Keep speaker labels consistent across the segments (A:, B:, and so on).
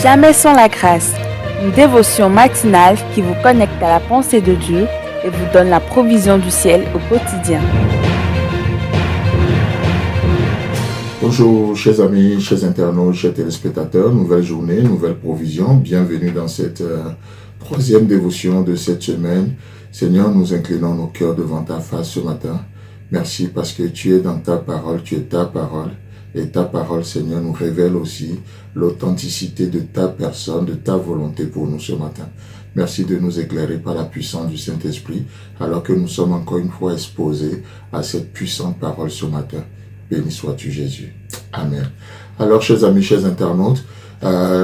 A: Jamais sans la grâce, une dévotion matinale qui vous connecte à la pensée de Dieu et vous donne la provision du ciel au quotidien.
B: Bonjour chers amis, chers internautes, chers téléspectateurs, nouvelle journée, nouvelle provision, bienvenue dans cette troisième dévotion de cette semaine. Seigneur, nous inclinons nos cœurs devant ta face ce matin. Merci parce que tu es dans ta parole, tu es ta parole. Et ta parole, Seigneur, nous révèle aussi l'authenticité de ta personne, de ta volonté pour nous ce matin. Merci de nous éclairer par la puissance du Saint-Esprit, alors que nous sommes encore une fois exposés à cette puissante parole ce matin. Béni sois-tu, Jésus. Amen. Alors, chers amis, chers internautes,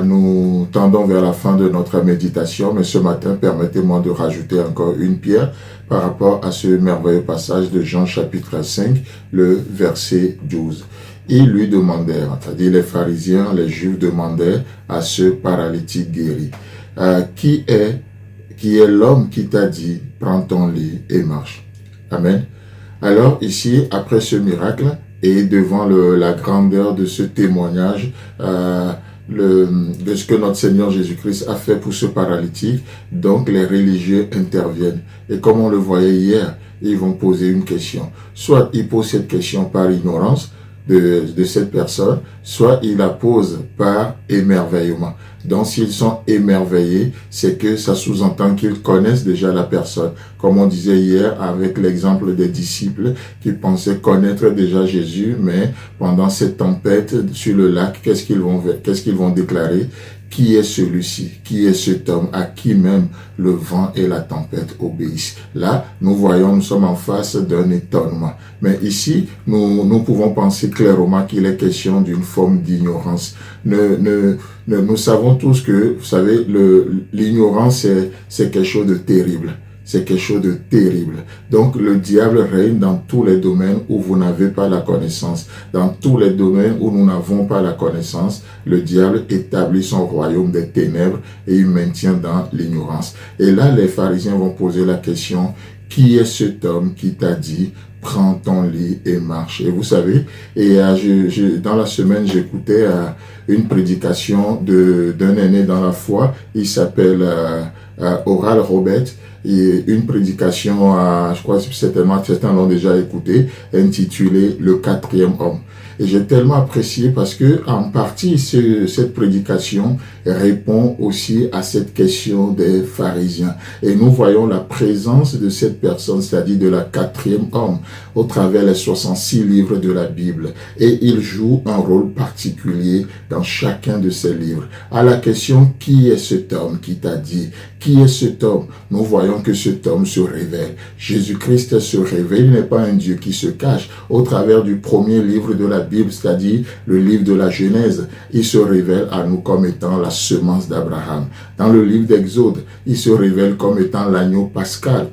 B: nous tendons vers la fin de notre méditation, mais ce matin, permettez-moi de rajouter encore une pierre par rapport à ce merveilleux passage de Jean chapitre 5, le verset 12. Ils lui demandèrent, c'est-à-dire les pharisiens, les juifs demandaient à ce paralytique guéri, qui est l'homme qui t'a dit, prends ton lit et marche. Amen. Alors ici, après ce miracle, et devant la grandeur de ce témoignage, de ce que notre Seigneur Jésus-Christ a fait pour ce paralytique, donc les religieux interviennent. Et comme on le voyait hier, ils vont poser une question. Soit ils posent cette question par ignorance de cette personne, soit ils la posent par émerveillement. Donc s'ils sont émerveillés, c'est que ça sous-entend qu'ils connaissent déjà la personne. Comme on disait hier avec l'exemple des disciples qui pensaient connaître déjà Jésus, mais pendant cette tempête sur le lac, qu'est-ce qu'ils vont déclarer? Qui est celui-ci? Qui est cet homme à qui même le vent et la tempête obéissent? Là, nous sommes en face d'un étonnement. Mais ici, nous pouvons penser clairement qu'il est question d'une forme d'ignorance. Nous savons tous que, vous savez, l'ignorance, c'est quelque chose de terrible. C'est quelque chose de terrible. Donc, le diable règne dans tous les domaines où vous n'avez pas la connaissance. Dans tous les domaines où nous n'avons pas la connaissance, le diable établit son royaume des ténèbres et il maintient dans l'ignorance. Et là, les pharisiens vont poser la question, qui est cet homme qui t'a dit, prends ton lit et marche? Et vous savez, dans la semaine, j'écoutais une prédication d'un aîné dans la foi. Il s'appelle Oral Robert. Et une prédication, je crois que certains l'ont déjà écouté, intitulée Le quatrième homme. Et j'ai tellement apprécié parce que, en partie, cette prédication répond aussi à cette question des pharisiens. Et nous voyons la présence de cette personne, c'est-à-dire de la quatrième homme, au travers les 66 livres de la Bible. Et il joue un rôle particulier dans chacun de ces livres. À la question, qui est cet homme qui t'a dit? Qui est cet homme? Nous voyons que cet homme se révèle. Jésus-Christ se révèle. Il n'est pas un Dieu qui se cache. Au travers du premier livre de la Bible, c'est-à-dire le livre de la Genèse, il se révèle à nous comme étant la semence d'Abraham. Dans le livre d'Exode, il se révèle comme étant l'agneau pascal.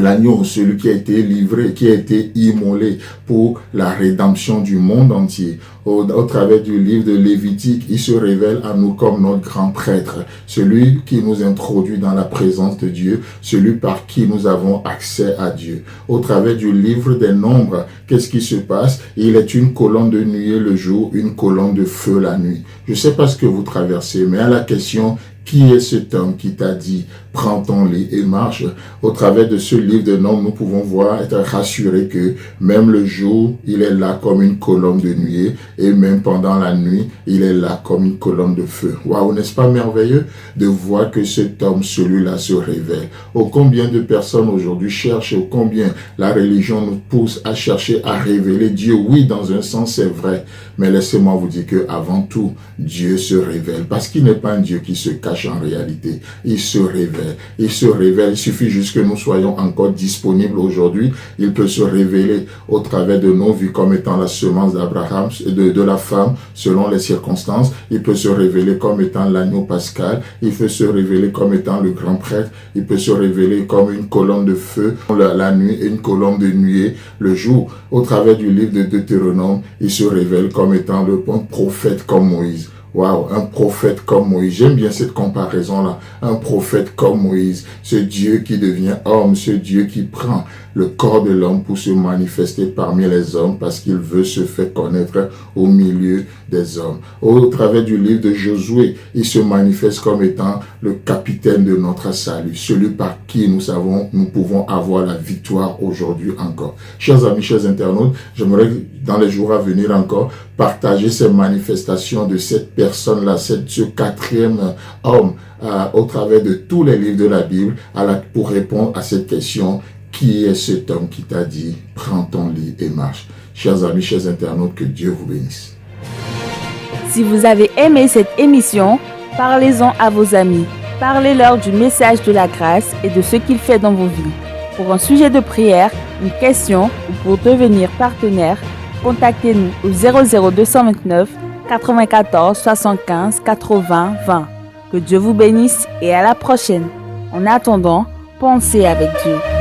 B: L'agneau, celui qui a été livré, qui a été immolé pour la rédemption du monde entier. Au travers du livre de Lévitique, il se révèle à nous comme notre grand prêtre, celui qui nous introduit dans la présence de Dieu, celui par qui nous avons accès à Dieu. Au travers du livre des Nombres, qu'est-ce qui se passe? Il est une colonne de nuée le jour, une colonne de feu la nuit. Je ne sais pas ce que vous traversez, mais à la question, qui est cet homme qui t'a dit, prends ton lit et marche? Au travers de ce livre de Nombres, nous pouvons voir, être rassurés que même le jour, il est là comme une colonne de nuée et même pendant la nuit, il est là comme une colonne de feu. Waouh, n'est-ce pas merveilleux de voir que cet homme, celui-là, se révèle? Oh, combien de personnes aujourd'hui cherchent, oh, combien la religion nous pousse à chercher à révéler Dieu. Oui, dans un sens, c'est vrai, mais laissez-moi vous dire que avant tout, Dieu se révèle parce qu'il n'est pas un Dieu qui se cache en réalité. Il se révèle. Il se révèle. Il suffit juste que nous soyons encore disponibles aujourd'hui. Il peut se révéler au travers de nos vies comme étant la semence d'Abraham, de la femme, selon les circonstances. Il peut se révéler comme étant l'agneau pascal. Il peut se révéler comme étant le grand prêtre. Il peut se révéler comme une colonne de feu la nuit et une colonne de nuée le jour. Au travers du livre de Deutéronome, il se révèle comme étant le prophète comme Moïse. Waouh, un prophète comme Moïse. J'aime bien cette comparaison-là. Un prophète comme Moïse. Ce Dieu qui devient homme, ce Dieu qui prend le corps de l'homme pour se manifester parmi les hommes parce qu'il veut se faire connaître au milieu des hommes. Au travers du livre de Josué, il se manifeste comme étant le capitaine de notre salut, celui par qui nous pouvons avoir la victoire aujourd'hui encore. Chers amis, chers internautes, j'aimerais dans les jours à venir encore partager ces manifestations de cette personne-là, ce quatrième homme au travers de tous les livres de la Bible pour répondre à cette question: qui est cet homme qui t'a dit « Prends ton lit et marche » Chers amis, chers internautes, que Dieu vous bénisse.
A: Si vous avez aimé cette émission, parlez-en à vos amis. Parlez-leur du message de la grâce et de ce qu'il fait dans vos vies. Pour un sujet de prière, une question ou pour devenir partenaire, contactez-nous au 00229 94 75 80 20. Que Dieu vous bénisse et à la prochaine. En attendant, pensez avec Dieu.